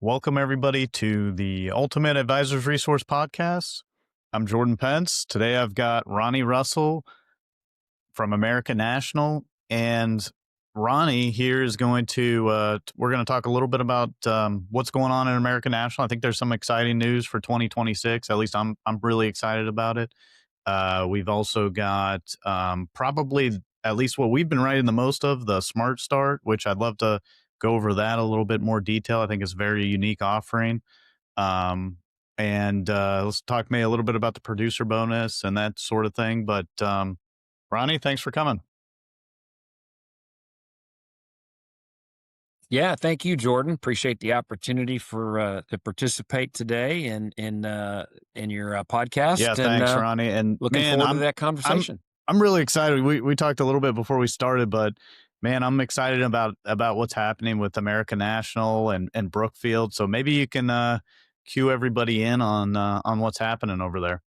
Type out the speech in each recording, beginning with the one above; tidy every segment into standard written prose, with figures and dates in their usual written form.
Welcome, everybody, to the Ultimate Advisors Resource Podcast. I'm Jordan Pence. Today I've got Ronnie Russell from American National. And Ronnie here is going to, we're going to talk a little bit about what's going on in American National. I think there's some exciting news for 2026. At least I'm really excited about it. We've also got probably at least what we've been writing the most of, the SmartStart, which I'd love to go over that a little bit more detail. I think it's a very unique offering. And let's talk maybe a little bit about the producer bonus and that sort of thing. But Ronnie, thanks for coming. Yeah, thank you, Jordan. Appreciate the opportunity for to participate today in your podcast. Yeah, thanks, Ronnie. And looking man, forward to that conversation. I'm really excited. We talked a little bit before we started, but man, I'm excited about what's happening with American National and Brookfield. So maybe you can cue everybody in on what's happening over there.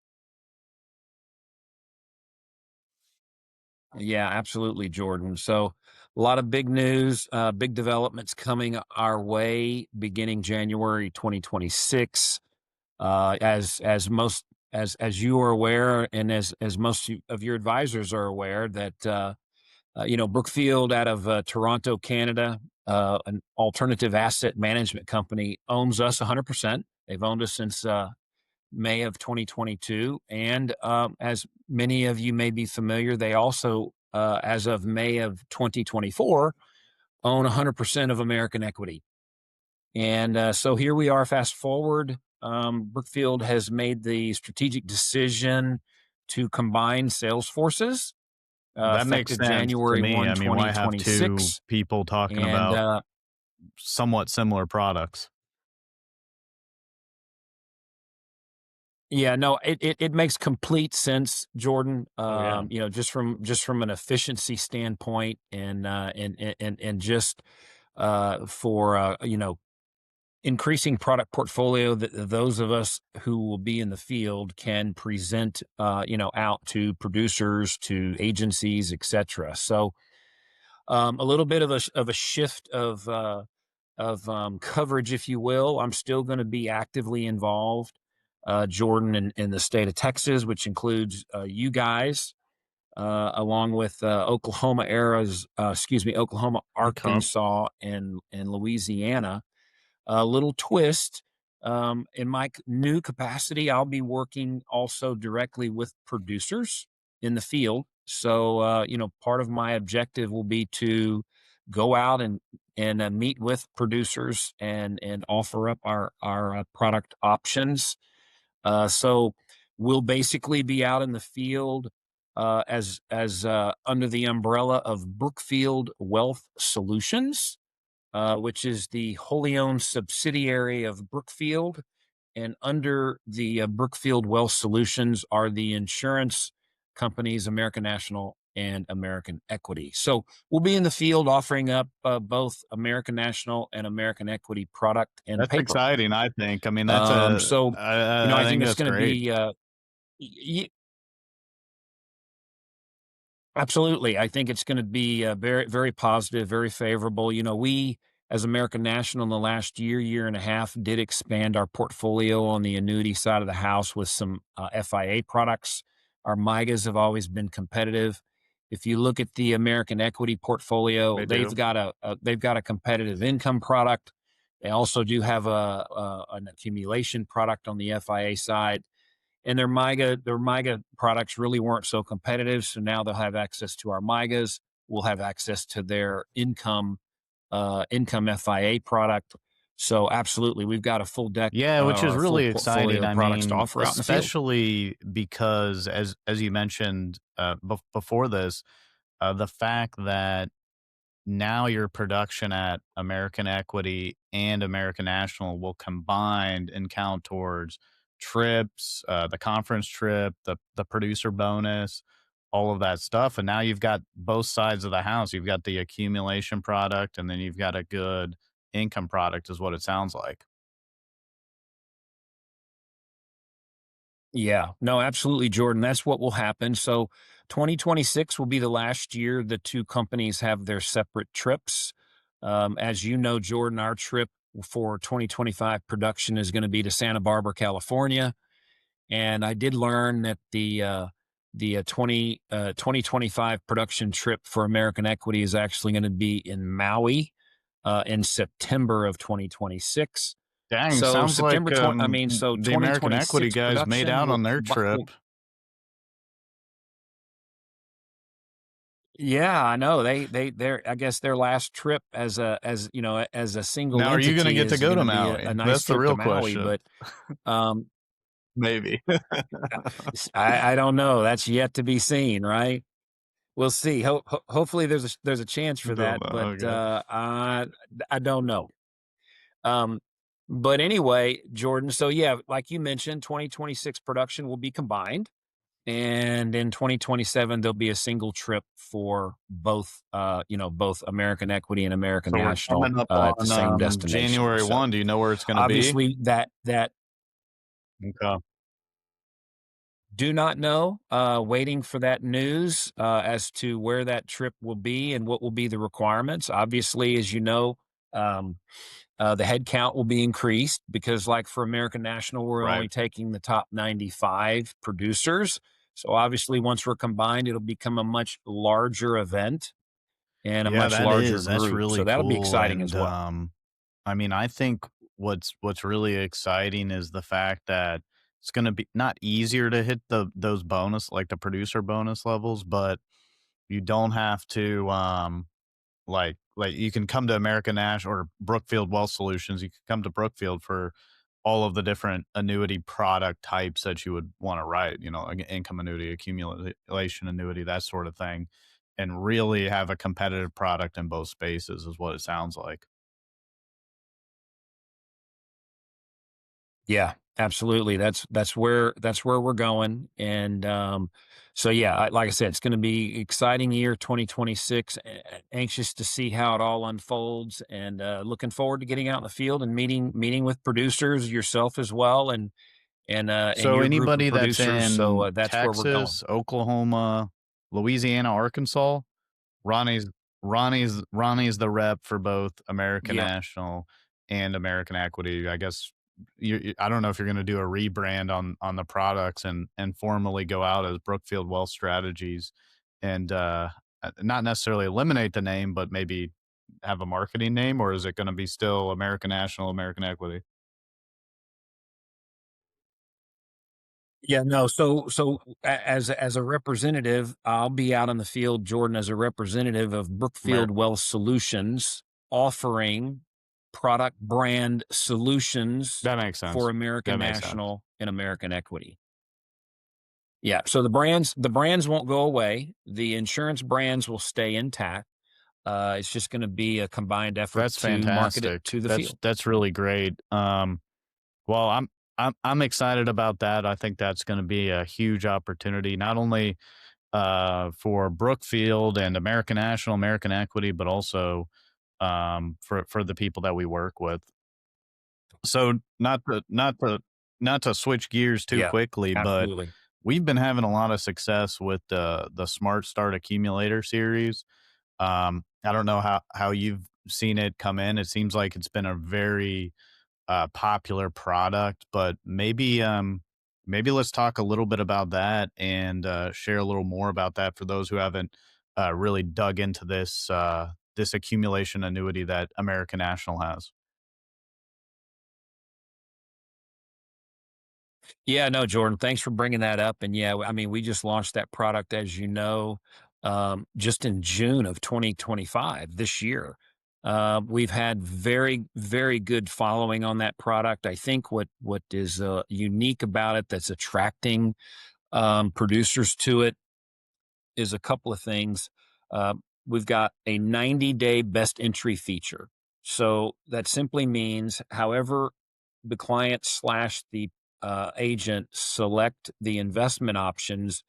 Yeah, absolutely, Jordan. So a lot of big news, big developments coming our way beginning January 2026. As you are aware, and as most of your advisors are aware, that Brookfield out of Toronto, Canada, an alternative asset management company, owns us 100%. They've owned us since May of 2022. And as many of you may be familiar, they also, as of May of 2024, own 100% of American Equity. And so here we are, fast forward. Brookfield has made the strategic decision to combine sales forces That makes effective sense to January me. 1, I mean, why have two 2026. people talking And about somewhat similar products? Yeah, no, it makes complete sense, Jordan. Oh yeah. Just from an efficiency standpoint, and just for increasing product portfolio that those of us who will be in the field can present out to producers, to agencies, etc. So a little bit of a shift of coverage, if you will. I'm still going to be actively involved, Jordan, in the state of Texas, which includes you guys, along with Oklahoma, Okay. Arkansas, and Louisiana. A little twist. In my new capacity, I'll be working also directly with producers in the field. So, part of my objective will be to go out and meet with producers and offer up our product options. So we'll basically be out in the field as under the umbrella of Brookfield Wealth Solutions, which is the wholly owned subsidiary of Brookfield. And under the Brookfield Wealth Solutions are the insurance companies, American National and American Equity. So we'll be in the field offering up both American National and American Equity product and That's paper. exciting, I think. I mean, I I think think it's that's going to great. be absolutely. I think it's going to be very, very positive, very favorable. We, as American National, in the last year and a half, did expand our portfolio on the annuity side of the house with some FIA products. Our MIGAs have always been competitive. If you look at the American Equity portfolio, They they've do. got a competitive income product. They also do have an accumulation product on the FIA side. And their MIGA products really weren't so competitive. So now they'll have access to our MIGAs. We'll have access to their income FIA product. So absolutely, we've got a full deck, Yeah, which is or a full really exciting. portfolio of I products to mean, offer out in the field. especially because as you mentioned before this, the fact that now your production at American Equity and American National will combine and count towards trips, the conference trip, the producer bonus, all of that stuff. And now you've got both sides of the house. You've got the accumulation product, and then you've got a good income product, is what it sounds like. Yeah, no, absolutely, Jordan. That's what will happen. So 2026 will be the last year the two companies have their separate trips. As you know, Jordan, our trip for 2025 production is going to be to Santa Barbara, California. And I did learn that the 2025 production trip for American Equity is actually going to be in Maui in September of 2026. Dang, So sounds September like 20, I mean, so the American Equity 2026 guys made production out on their will, trip. yeah, I know. They're, I guess their last trip as a single Now, are you going to entity get to is go going to to be Maui? a nice That's the trip to real Maui. question. But um, Maybe. I don't know. That's yet to be seen, right? We'll see. Hopefully, there's a chance for Don't that, know. but Okay. I don't know. Um, but anyway, Jordan. So yeah, like you mentioned, 2026 production will be combined. And in 2027, there'll be a single trip for both, both American Equity and American So we're National coming up at the on same destination. January So 1. Do you know where it's going to be? obviously, that Okay. do not know. Waiting for that news as to where that trip will be and what will be the requirements. Obviously, as you know, um, the head count will be increased because, like for American National, we're Right. only taking the top 95 producers. So obviously, once we're combined, it'll become a much larger event and a Yeah, much that larger is. That's group. So really that'll be cool. exciting as And well. I mean, I think what's really exciting is the fact that it's going to be not easier to hit those bonus, like the producer bonus levels, but you don't have to like you can come to American National or Brookfield Wealth Solutions. You can come to Brookfield for all of the different annuity product types that you would want to write, income annuity, accumulation annuity, that sort of thing, and really have a competitive product in both spaces is what it sounds like. Yeah, absolutely. That's where we're going. And so yeah, like I said, it's going to be exciting year 2026. Anxious to see how it all unfolds, and looking forward to getting out in the field and meeting with producers, yourself as well, and So your group of anybody that's producers. So in that's where we're going. Texas, Oklahoma, Louisiana, Arkansas, Ronnie's Ronnie's the rep for both American Yeah. National and American Equity. I guess I don't know if you're going to do a rebrand on the products and formally go out as Brookfield Wealth Strategies and not necessarily eliminate the name, but maybe have a marketing name, or is it going to be still American National, American Equity? Yeah, no. As a representative, I'll be out in the field, Jordan, as a representative of Brookfield Wealth Solutions, offering product brand solutions That makes for sense. American That makes sense. National and American Equity. Yeah, so the brands won't go away. The insurance brands will stay intact. It's just going to be a combined effort That's to market it fantastic. to the That's field. that's really great. Well, I'm excited about that. I think that's going to be a huge opportunity, not only for Brookfield and American National, American Equity, but also for the people that we work with. So not to switch gears too Yeah, quickly, but absolutely. we've been having a lot of success with the SmartStart Accumulator series. I don't know how you've seen it come in. It seems like it's been a very popular product, but maybe let's talk a little bit about that and share a little more about that for those who haven't really dug into this accumulation annuity that American National has. Yeah, no, Jordan, thanks for bringing that up. And yeah, I mean, we just launched that product, as you know, just in June of 2025 this year. We've had very, very good following on that product. I think what is unique about it that's attracting producers to it is a couple of things. Uh, we've got a 90-day best entry feature. So that simply means, however, the client slash the agent select the investment options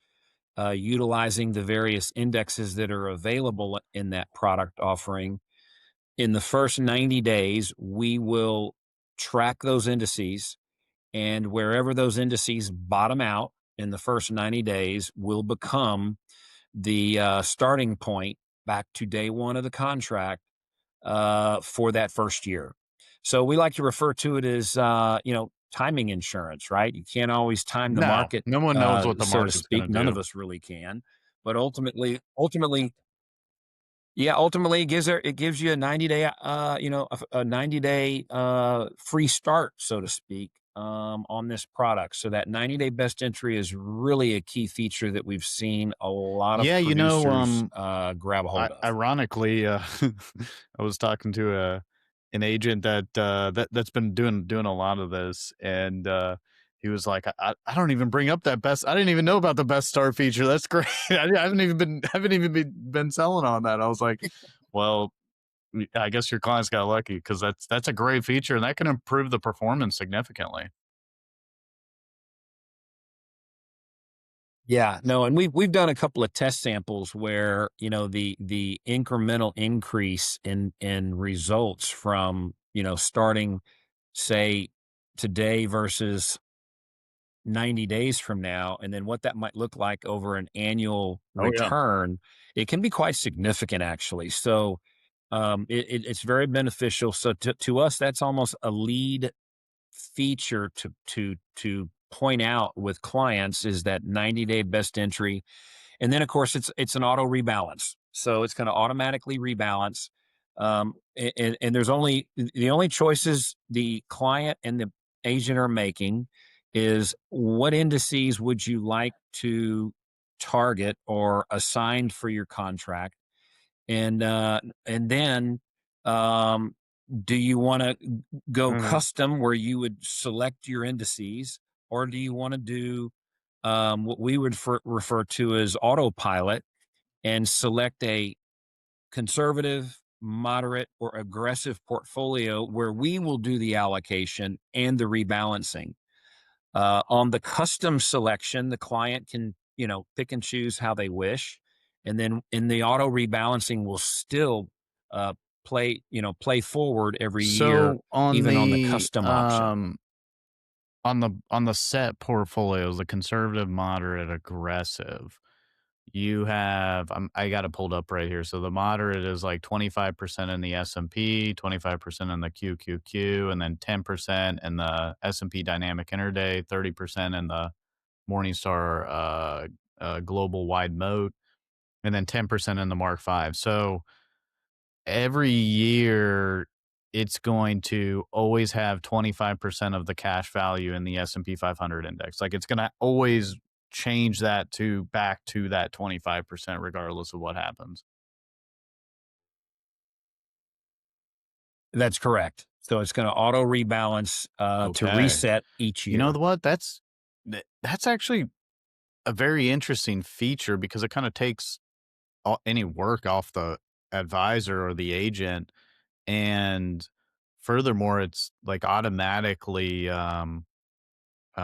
utilizing the various indexes that are available in that product offering. In the first 90 days, we will track those indices, and wherever those indices bottom out in the first 90 days will become the starting point back to day one of the contract for that first year. So we like to refer to it as, timing insurance, right? You can't always time the No, market, no one knows what the so to market's speak. gonna None of do. us really can. But ultimately, yeah, ultimately it gives you a 90-day, a 90-day free start, so to speak, on this product. So that 90-day best entry is really a key feature that we've seen a lot of Yeah, producers grab a I hold of. ironically, I was talking to an agent that's been doing a lot of this, and he was like, I don't even bring up that best. I didn't even know about the best start feature. That's great. I haven't even been selling on that. I was like, well, I guess your clients got lucky because that's a great feature and that can improve the performance significantly. Yeah, no, and we've done a couple of test samples where, the incremental increase in results from, starting, say, today versus 90 days from now, and then what that might look like over an annual Oh yeah. return, it can be quite significant actually. So, it's very beneficial. So to us, that's almost a lead feature to point out with clients is that 90-day best entry. And then of course it's an auto rebalance. So it's going to automatically rebalance. And there's only the only choices the client and the agent are making is what indices would you like to target or assign for your contract, and then um, do you want to go Mhm. custom where you would select your indices, or do you want to do what we would refer to as autopilot and select a conservative, moderate, or aggressive portfolio where we will do the allocation and the rebalancing? On the custom selection, the client can, pick and choose how they wish. And then in the auto rebalancing will still uh, play forward every year, So on even on the the custom option. set portfolios, the conservative, moderate, aggressive, you have I got it pulled up right here. So the moderate is like 25% in the S&P, 25% in the QQQ, and then 10% in the S&P Dynamic Intraday, 30% in the Morningstar Global Wide Moat, and then 10% in the Mark 5. So every year it's going to always have 25% of the cash value in the S&P 500 index. Like it's going to always change that to back to that 25% regardless of what happens. That's correct. So it's going to auto rebalance to Okay. reset each You know year. what? That's actually a very interesting feature because it kind of takes any work off the advisor or the agent, and furthermore it's like automatically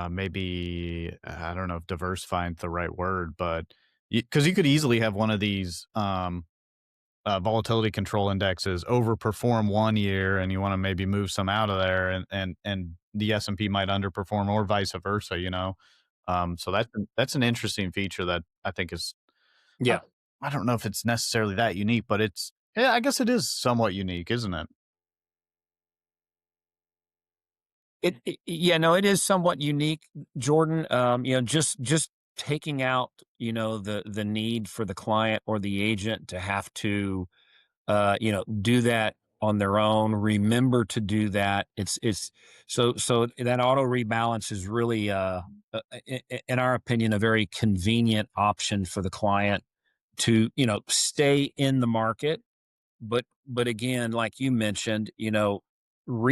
maybe I don't know if diversifying is the right word, but because you could easily have one of these volatility control indexes overperform one year, and you want to maybe move some out of there, and the S&P might underperform, or vice versa. So that's an interesting feature that I think is I, Yeah. I don't know if it's necessarily that unique, but yeah, I guess it is somewhat unique, isn't it? Yeah, no, it is somewhat unique, Jordan. Just taking out, the need for the client or the agent to have to, do that on their own. Remember to do that. It's so that auto rebalance is really, in our opinion, a very convenient option for the client to, stay in the market, but again, like you mentioned,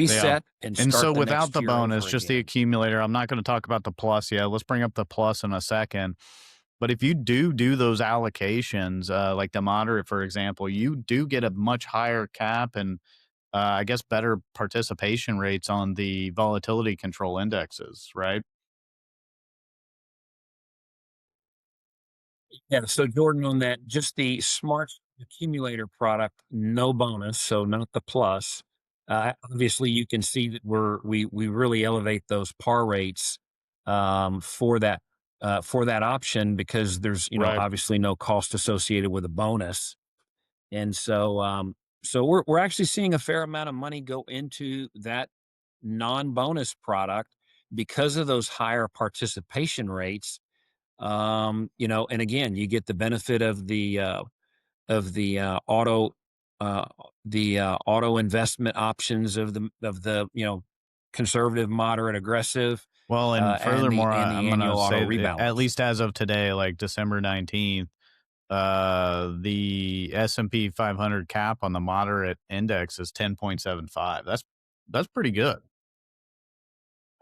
Yeah. reset and And start so the without next the year bonus, over just the again. accumulator, I'm not going to talk about the plus yet. Let's bring up the plus in a second. But if you do those allocations, like the moderate, for example, you do get a much higher cap and I guess better participation rates on the volatility control indexes, right? Yeah. So Jordan, on that, just the smart accumulator product, no bonus, so not the plus. Obviously, you can see that we really elevate those par rates for that option because there's Right. obviously no cost associated with a bonus. And so So we're actually seeing a fair amount of money go into that non-bonus product because of those higher participation rates. And again, you get the benefit of uh, the auto investment options of the conservative, moderate, aggressive, Well, and furthermore, and I'm the gonna annual auto say that at rebalance. least as of today, like December 19th, the S&P 500 cap on the moderate index is 10.75. That's pretty good.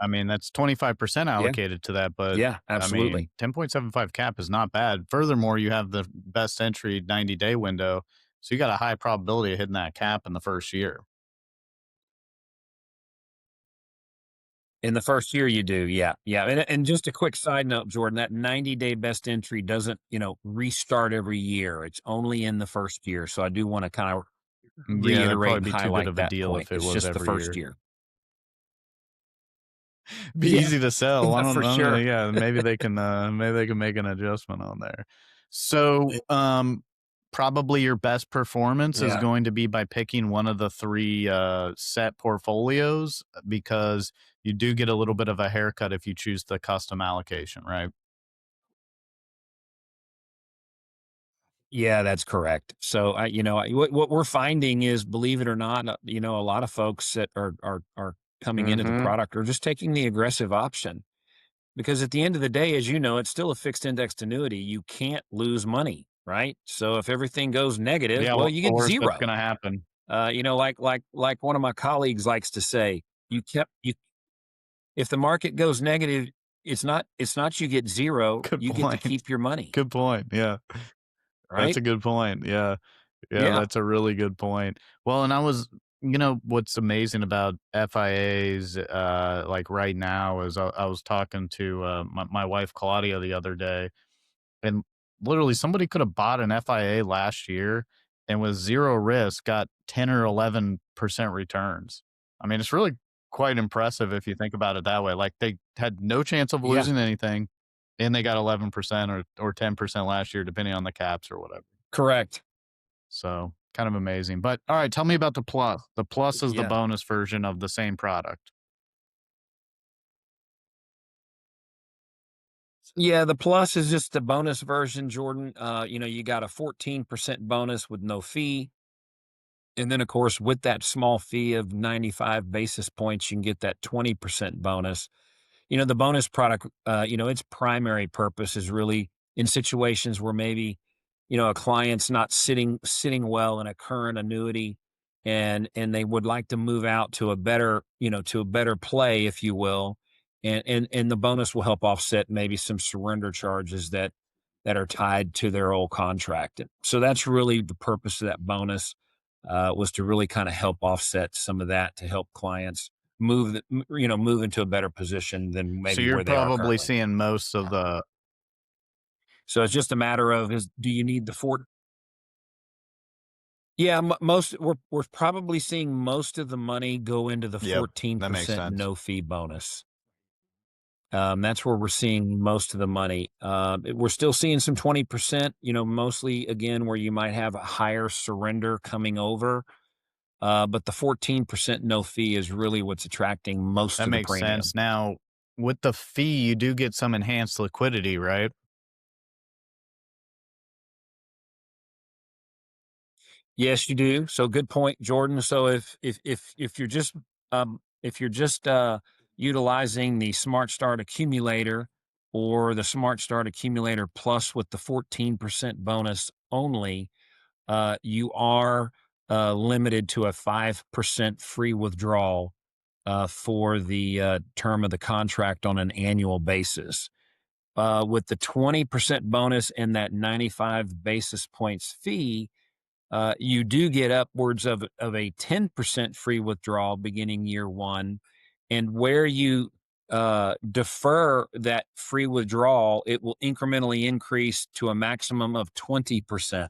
I mean, that's 25% Yeah, allocated to that, but yeah, I absolutely. mean, 10.75 cap is not bad. Furthermore, you have the best entry 90-day window, so you got a high probability of hitting that cap in the first year. In the first year, you do, yeah, yeah. And just a quick side note, Jordan, that 90-day best entry doesn't restart every year. It's only in the first year. So I do want to kind of Yeah, that'd reiterate probably and be too good highlight of a that deal point. if it It's was just the every first year. year. Be Yeah, easy to sell. for I don't sure. yeah, maybe they can make an adjustment on there. So, probably your best performance is Yeah. going to be by picking one of the 3, set portfolios because you do get a little bit of a haircut if you choose the custom allocation, right? Yeah, that's correct. So what we're finding is, believe it or not, a lot of folks that are coming into the Mhm. product are just taking the aggressive option. Because at the end of the day, as you know, it's still a fixed indexed annuity. You can't lose money, right? So if everything goes negative, Yeah, well, what's you the get worst that's zero. gonna happen? Like one of my colleagues likes to say, you if the market goes negative, it's not you get zero, Good you get to point. keep your money, Good point, yeah. That's right? a good point, yeah. Yeah, Yeah. that's a really good point. Well, and what's amazing about FIAs, like right now is I was talking to my wife Claudia the other day, and literally somebody could have bought an FIA last year and with zero risk got 10 or 11% returns. I mean, it's really quite impressive if you think about it that way. Like they had no chance of Yeah. losing anything and they got 11% or 10% last year, depending on the caps or whatever. Correct. So kind of amazing. But all right, tell me about the plus. The plus is the Yeah. bonus version of the same product. Yeah, the plus is just the bonus version, Jordan. You got a 14% bonus with no fee. And then, of course, with that small fee of 95 basis points, you can get that 20% bonus. The bonus product, its primary purpose is really in situations where maybe, a client's not sitting well in a current annuity, and they would like to move out to a better play, if you will. And the bonus will help offset maybe some surrender charges that are tied to their old contract. And so that's really the purpose of that bonus, was to really kind of help offset some of that, to help clients move into a better position than So maybe you're where they are probably currently. seeing most of the So it's just a matter of, do you need the four? Yeah, most we're probably seeing most of the money go into the Yep, that makes 14% sense. no fee bonus. That's where we're seeing most of the money. We're still seeing some 20%, mostly again where you might have a higher surrender coming over. But the 14% no fee is really what's attracting most That of the makes premium. sense. Now, with the fee, you do get some enhanced liquidity, right? Yes, you do. So good point, Jordan. So if you're just utilizing the SmartStart accumulator or the SmartStart accumulator plus with the 14% bonus only, you are limited to a 5% free withdrawal for the term of the contract on an annual basis. With the 20% bonus and that 95 basis points fee, you do get upwards of a 10% free withdrawal beginning year one. And where you defer that free withdrawal, it will incrementally increase to a maximum of 20%.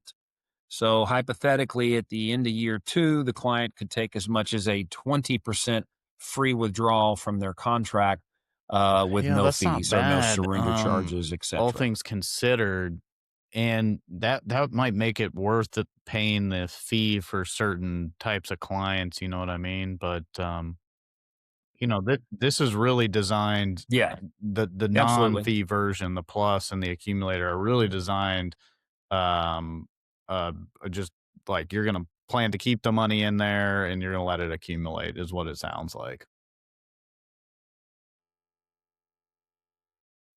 So hypothetically, at the end of year two, the client could take as much as a 20% free withdrawal from their contract, with Yeah, no that's not fees or no bad. surrender charges, All etc. things considered, and that might make it worth it paying the fee for certain types of clients, you know what I mean? But, this is really designed Yeah, the absolutely. non-fee version, the Plus and the accumulator are really designed, um, just like you're gonna plan to keep the money in there and you're gonna let it accumulate is what it sounds like.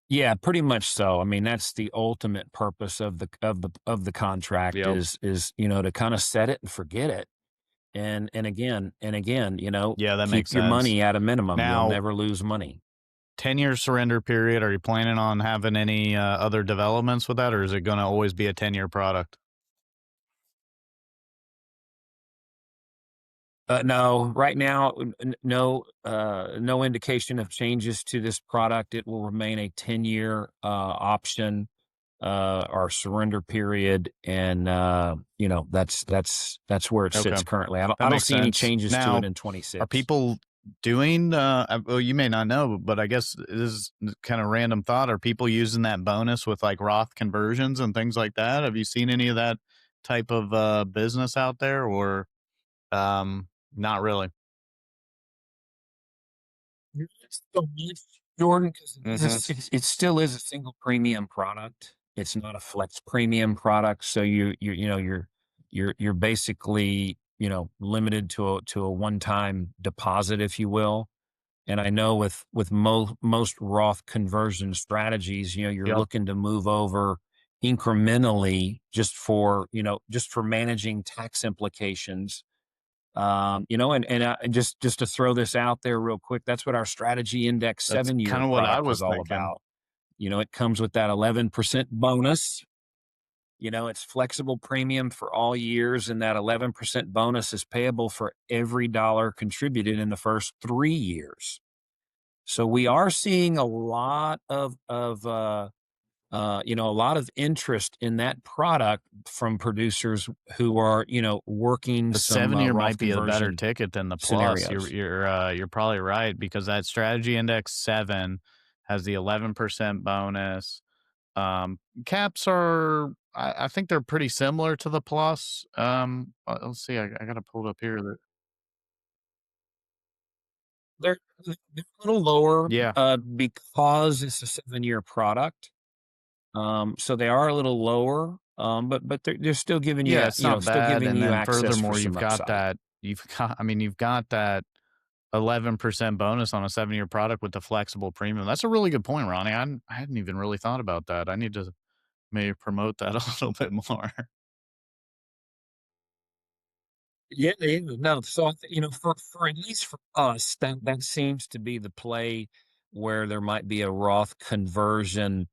Yeah, pretty much so. I mean, that's the ultimate purpose of the contract Yep. is, to kinda set it and forget it. And again, Yeah, that makes keep your sense. money at a minimum. You'll Now, never lose money. 10-year surrender period, are you planning on having any, other developments with that, or is it gonna always be a 10-year product? No, right now, no indication of changes to this product. It will remain a 10-year option or surrender period, and that's where it Okay, sits currently. I that don't makes see any sense. changes to it Now, in are 26. people doing, well, you may not know, but I guess this is kind of random thought. Are people using that bonus with, like, Roth conversions and things like that? Have you seen any of that type of, business out there or, not really? Not so much, Jordan, because Mhm. it still is a single premium product. It's not a flex premium product, so you're basically, limited to a one-time deposit, if you will. And I know with most Roth conversion strategies, you're Yep. looking to move over incrementally just for managing tax implications. And just to throw this out there real quick, that's what our strategy index That's 7 year kinda what I product was was all thinking. about. It comes with that 11% bonus. It's flexible premium for all years, and that 11% bonus is payable for every dollar contributed in the first 3 years. So we are seeing a lot of interest in that product from producers who are, working The some 7-year might Roth be a better conversion ticket than the plus. You're scenarios. you're, uh, you're probably right because that strategy index 7 has the 11% bonus. Caps are I think they're pretty similar to the plus. Let's see, I gotta pull it up here that They're a little lower, yeah. because it's a 7 year product. So they are a little lower, but they're still giving Yeah, it's not still bad, giving and you then access for furthermore, some upside. you've got that 11% bonus on a 7-year product with the flexible premium. That's a really good point, Ronnie. I hadn't even really thought about that. I need to maybe promote that a little bit more. Yeah, yeah, no. So for at least for us, that seems to be the play where there might be a Roth conversion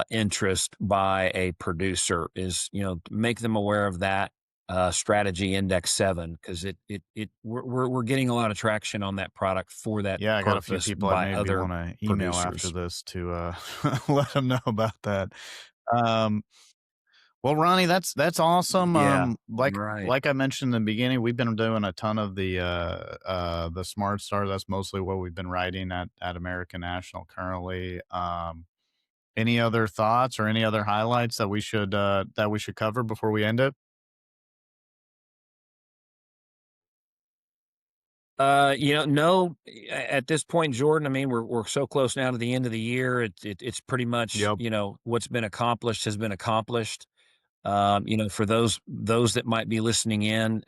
interest by a producer is make them aware of that strategy index 7 because we're getting a lot of traction on that product for that Yeah, I got a few purpose people I by maybe other wanna email after producers. this to, let them know about that. Um, well, Ronnie, that's awesome. Yeah, Like right. like I mentioned in the beginning, we've been doing a ton of the Smart Start. That's mostly what we've been writing at American National currently. Any other thoughts or any other highlights that we should cover before we end it? No, at this point, Jordan, I mean, we're so close now to the end of the year. It's pretty much, Yep. what's been accomplished has been accomplished. For those that might be listening in